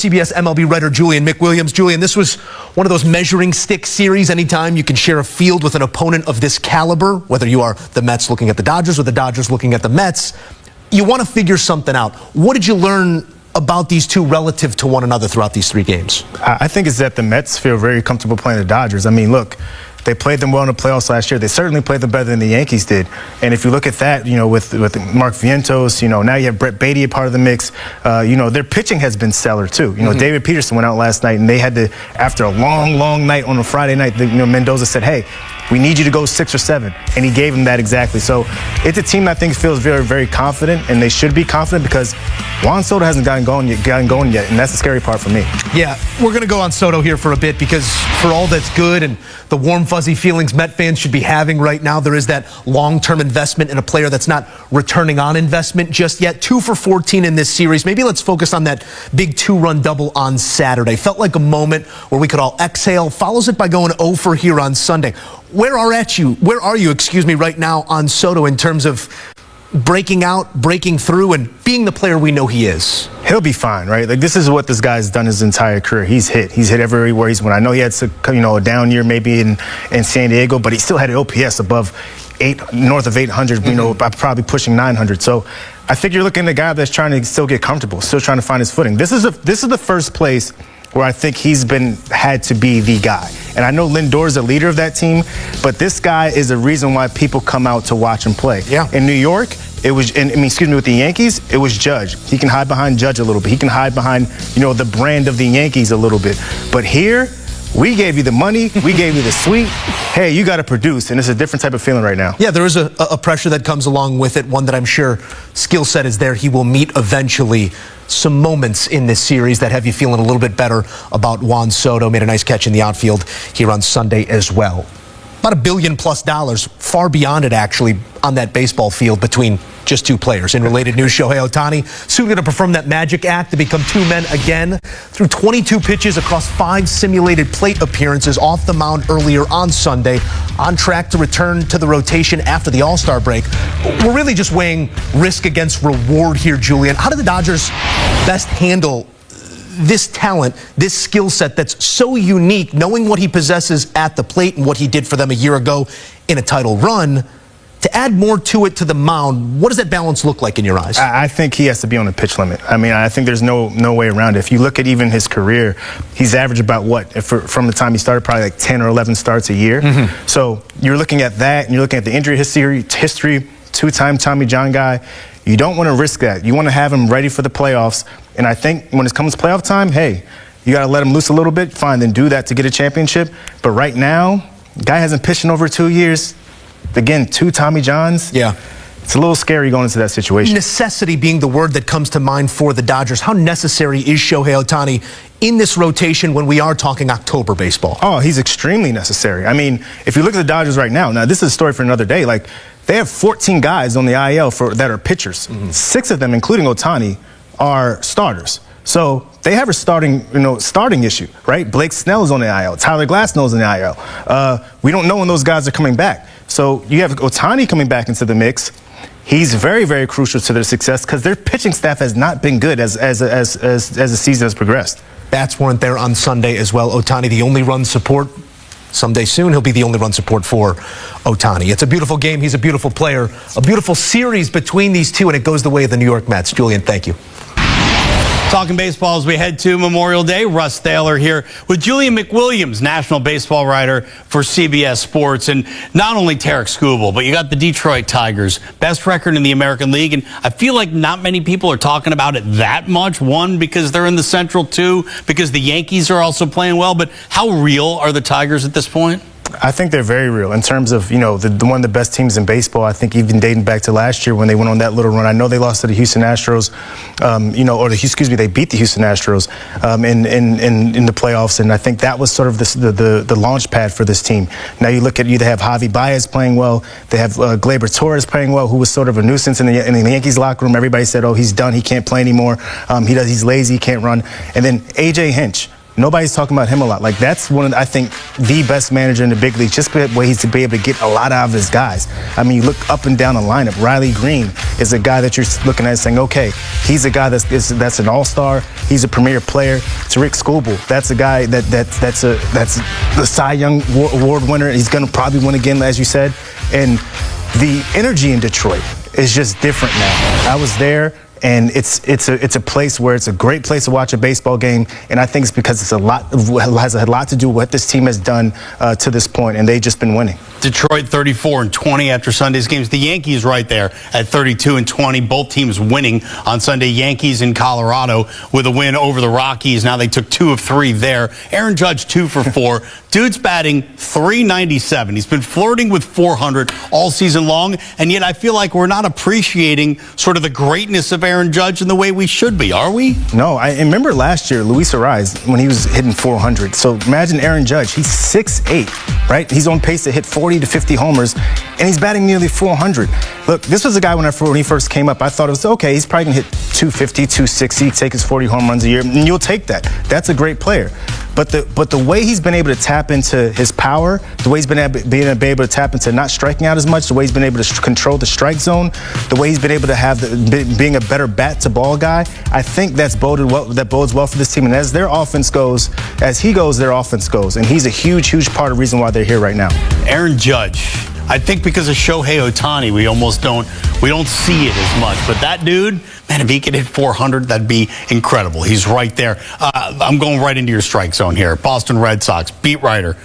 CBS MLB writer Julian McWilliams. Julian, this was one of those measuring stick series. Anytime you can share a field with an opponent of this caliber, whether you are the Mets looking at the Dodgers or the Dodgers looking at the Mets, you want to figure something out. What did you learn about these two relative to one another throughout these three games? I think it's that the Mets feel very comfortable playing the Dodgers. I mean, look, they played them well in the playoffs last year. They certainly played them better than the Yankees did. And if you look at that, with Mark Vientos, now you have Brett Beatty a part of the mix. Their pitching has been stellar too. David Peterson went out last night, and they had to, after a long night on a Friday night, Mendoza said, hey, we need you to go 6 or 7, and he gave him that exactly. So it's a team that I think feels very, very confident, and they should be confident because Juan Soto hasn't gotten going yet, and that's the scary part for me. Yeah, we're going to go on Soto here for a bit because for all that's good and the warm, fuzzy feelings Met fans should be having right now, there is that long-term investment in a player that's not returning on investment just yet. 2 for 14 in this series. Maybe let's focus on that big 2-run double on Saturday. Felt like a moment where we could all exhale. Follows it by going 0 for here on Sunday. Where are you right now on Soto in terms of breaking out, breaking through, and being the player we know he is? He'll be fine, right? Like, this is what this guy's done his entire career. He's hit everywhere he's went. I know he had a down year maybe in San Diego, but he still had an OPS above north of 800, probably pushing 900. So I think you're looking at a guy that's trying to still get comfortable, still trying to find his footing. This is the first place where I think he's had to be the guy. And I know Lindor is the leader of that team, but this guy is the reason why people come out to watch him play. Yeah. In New York, with the Yankees, it was Judge. He can hide behind Judge a little bit. He can hide behind, the brand of the Yankees a little bit. But here, we gave you the money, we gave you the suite. Hey, you got to produce, and it's a different type of feeling right now. Yeah, there is a pressure that comes along with it, one that I'm sure skill set is there. He will meet eventually. Some moments in this series that have you feeling a little bit better about Juan Soto. Made a nice catch in the outfield here on Sunday as well. About $1 billion+, far beyond it actually, on that baseball field between just two players. In related news, Shohei Ohtani soon going to perform that magic act to become 2 men again. Through 22 pitches across 5 simulated plate appearances off the mound earlier on Sunday, on track to return to the rotation after the All-Star break. We're really just weighing risk against reward here, Julian. How do the Dodgers best handle this talent, this skill set that's so unique, knowing what he possesses at the plate and what he did for them a year ago in a title run, to add more to it to the mound? What does that balance look like in your eyes? I think he has to be on the pitch limit. I mean, I think there's no way around it. If you look at even his career, he's averaged about from the time he started, probably like 10 or 11 starts a year. Mm-hmm. So you're looking at that, and you're looking at the injury history, 2-time Tommy John guy. You don't want to risk that. You want to have him ready for the playoffs. And I think when it comes to playoff time, hey, you got to let him loose a little bit. Fine, then do that to get a championship. But right now, guy hasn't pitched in over 2 years. Again, 2 Tommy Johns. Yeah. It's a little scary going into that situation. Necessity being the word that comes to mind for the Dodgers. How necessary is Shohei Ohtani in this rotation when we are talking October baseball? Oh, he's extremely necessary. I mean, if you look at the Dodgers right now, this is a story for another day. Like, they have 14 guys on the IL that are pitchers. Mm-hmm. 6 of them, including Ohtani, are starters. So they have a starting issue, right? Blake Snell is on the IL. Tyler Glasnow is on the IL. We don't know when those guys are coming back. So you have Ohtani coming back into the mix. He's very, very crucial to their success because their pitching staff has not been good as the season has progressed. Bats weren't there on Sunday as well. Ohtani, the only run support. Someday soon, he'll be the only run support for Ohtani. It's a beautiful game. He's a beautiful player. A beautiful series between these two, and it goes the way of the New York Mets. Julian, thank you. Talking baseball as we head to Memorial Day. Russ Thaler here with Julian McWilliams, national baseball writer for CBS Sports. And not only Tarek Skubal, but you got the Detroit Tigers. Best record in the American League. And I feel like not many people are talking about it that much. One, because they're in the Central. 2, because the Yankees are also playing well. But how real are the Tigers at this point? I think they're very real in terms of, one of the best teams in baseball. I think even dating back to last year when they went on that little run. I know they lost to the Houston Astros, they beat the Houston Astros in the playoffs. And I think that was sort of the launch pad for this team. Now you look at, they have Javi Baez playing well. They have Gleyber Torres playing well, who was sort of a nuisance in the Yankees locker room. Everybody said, oh, he's done. He can't play anymore. He's lazy. He can't run. And then A.J. Hinch. Nobody's talking about him a lot. Like, that's one of, I think, the best manager in the big league, just the way he's to be able to get a lot out of his guys. I mean, you look up and down the lineup. Riley Green is a guy that you're looking at and saying, okay, he's a guy that's an all-star. He's a premier player. Tariq Skubal, that's a guy that's the Cy Young Award winner. He's going to probably win again, as you said. And the energy in Detroit is just different now. I was there. And it's a place where it's a great place to watch a baseball game, and I think it's because has a lot to do with what this team has done to this point, and they've just been winning. Detroit 34-20 after Sunday's games. The Yankees right there at 32-20. Both teams winning on Sunday. Yankees in Colorado with a win over the Rockies. Now they took 2 of 3 there. Aaron Judge 2 for 4. Dude's batting .397. He's been flirting with .400 all season long, and yet I feel like we're not appreciating sort of the greatness of Aaron Judge in the way we should be, are we? No, I remember last year, Luis Ariz, when he was hitting .400. So imagine Aaron Judge. He's 6'8", right? He's on pace to hit 40 to 50 homers, and he's batting nearly .400. Look, this was a guy when he first came up, I thought it was, okay, he's probably going to hit 250, 260, take his 40 home runs a year, and you'll take that. That's a great player. But the way he's been able to tap into his power, the way he's been able to tap into not striking out as much, the way he's been able to control the strike zone, the way he's been able to have being a better bat to ball guy, I think that bodes well for this team. And as their offense goes, as he goes, their offense goes. And he's a huge part of the reason why they're here right now. Aaron Judge. I think because of Shohei Ohtani, we don't see it as much. But that dude, man, if he could hit .400, that'd be incredible. He's right there. I'm going right into your strike zone here. Boston Red Sox, beat writer,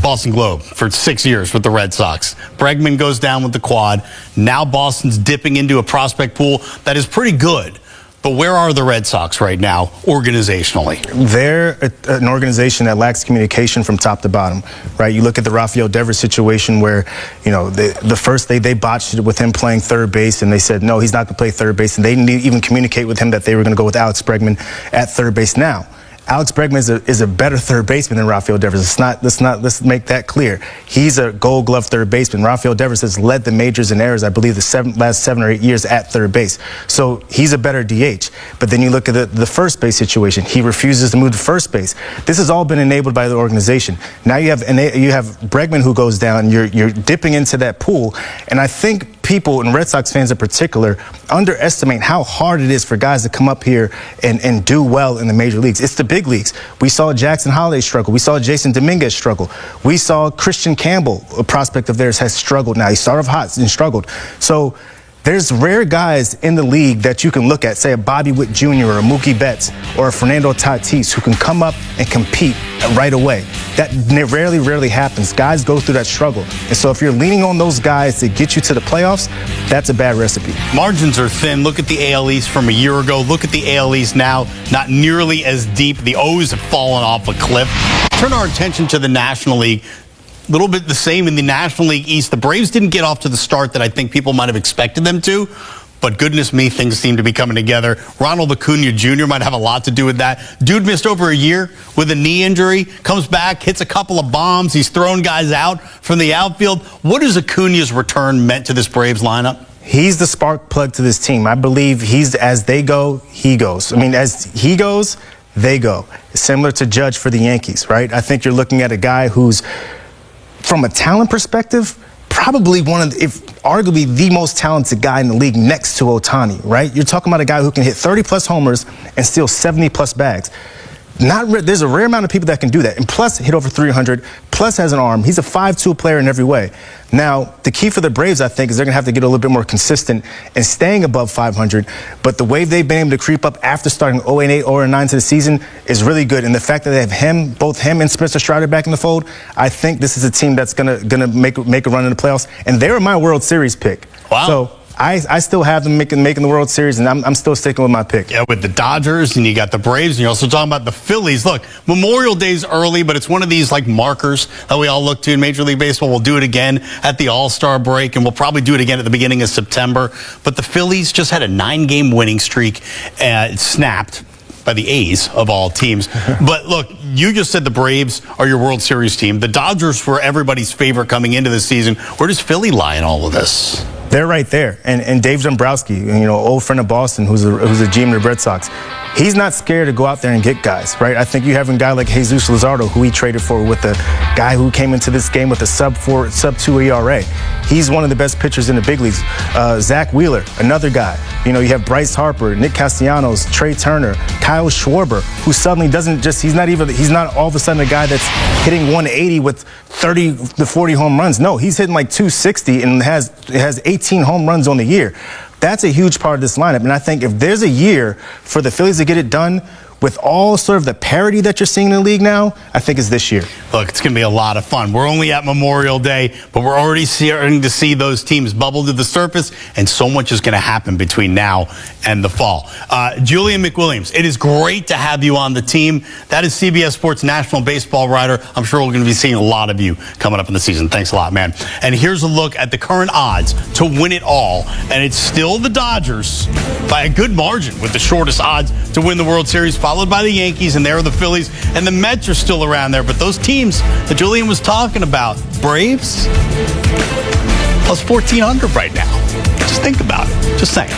Boston Globe for 6 years with the Red Sox. Bregman goes down with the quad. Now Boston's dipping into a prospect pool that is pretty good. But where are the Red Sox right now, organizationally? They're an organization that lacks communication from top to bottom, right? You look at the Rafael Devers situation where, you know, the first they botched it with him playing third base, and they said, no, he's not going to play third base, and they didn't even communicate with him that they were going to go with Alex Bregman at third base. Now, Alex Bregman is a better third baseman than Rafael Devers. Let's make that clear. He's a Gold Glove third baseman. Rafael Devers has led the majors in errors, I believe, the last 7 or 8 years at third base. So he's a better DH. But then you look at the first base situation. He refuses to move to first base. This has all been enabled by the organization. Now you have Bregman who goes down. You're dipping into that pool, and I think people, and Red Sox fans in particular, underestimate how hard it is for guys to come up here and do well in the major leagues. It's the big leagues. We saw Jackson Holliday struggle. We saw Jason Dominguez struggle. We saw Christian Campbell, a prospect of theirs, has struggled now. He started off hot and struggled. So there's rare guys in the league that you can look at, say a Bobby Witt Jr. or a Mookie Betts or a Fernando Tatis, who can come up and compete right away. That rarely happens. Guys go through that struggle. And so if you're leaning on those guys to get you to the playoffs, that's a bad recipe. Margins are thin. Look at the AL East from a year ago. Look at the AL East now. Not nearly as deep. The O's have fallen off a cliff. Turn our attention to the National League. A little bit the same in the National League East. The Braves didn't get off to the start that I think people might have expected them to, but goodness me, things seem to be coming together. Ronald Acuna Jr. might have a lot to do with that. Dude missed over a year with a knee injury, comes back, hits a couple of bombs. He's thrown guys out from the outfield. What has Acuna's return meant to this Braves lineup? He's the spark plug to this team. I believe as they go, he goes. I mean, as he goes, they go. Similar to Judge for the Yankees, right? I think you're looking at a guy who's, from a talent perspective, probably arguably the most talented guy in the league next to Ohtani, right? You're talking about a guy who can hit 30-plus homers and steal 70-plus bags. There's a rare amount of people that can do that, and plus hit over 300, plus has an arm. He's a 5'2" player in every way. Now, the key for the Braves, I think, is they're going to have to get a little bit more consistent and staying above 500. But the way they've been able to creep up after starting 0-8, 0-9 to the season is really good. And the fact that they have both him and Spencer Strider back in the fold, I think this is a team that's gonna make a run in the playoffs. And they were my World Series pick. Wow. So I still have them making the World Series, and I'm still sticking with my pick. Yeah, with the Dodgers, and you got the Braves, and you're also talking about the Phillies. Look, Memorial Day's early, but it's one of these like markers that we all look to in Major League Baseball. We'll do it again at the All-Star break, and we'll probably do it again at the beginning of September. But the Phillies just had a 9-game winning streak, snapped by the A's of all teams. But look, you just said the Braves are your World Series team. The Dodgers were everybody's favorite coming into the season. Where does Philly lie in all of this? They're right there. And Dave Dombrowski, old friend of Boston, who's a GM of the Red Sox, he's not scared to go out there and get guys, right? I think you have a guy like Jesus Luzardo, who he traded for, with a guy who came into this game with a sub-4, sub-2 ERA. He's one of the best pitchers in the big leagues. Zach Wheeler, another guy. You have Bryce Harper, Nick Castellanos, Trey Turner, Kyle Schwarber, who suddenly he's not all of a sudden a guy that's hitting 180 with 30 to 40 home runs. No, he's hitting like 260 and has 18 home runs on the year. That's a huge part of this lineup. And I think if there's a year for the Phillies to get it done with all sort of the parity that you're seeing in the league now, I think it's this year. Look, it's going to be a lot of fun. We're only at Memorial Day, but we're already starting to see those teams bubble to the surface, and so much is going to happen between now and the fall. Julian McWilliams, it is great to have you on the team. That is CBS Sports national baseball writer. I'm sure we're going to be seeing a lot of you coming up in the season. Thanks a lot, man. And here's a look at the current odds to win it all, and it's still the Dodgers by a good margin with the shortest odds to win the World Series, followed by the Yankees, and there are the Phillies, and the Mets are still around there. But those teams that Julian was talking about, Braves, plus 1,400 right now. Just think about it. Just saying.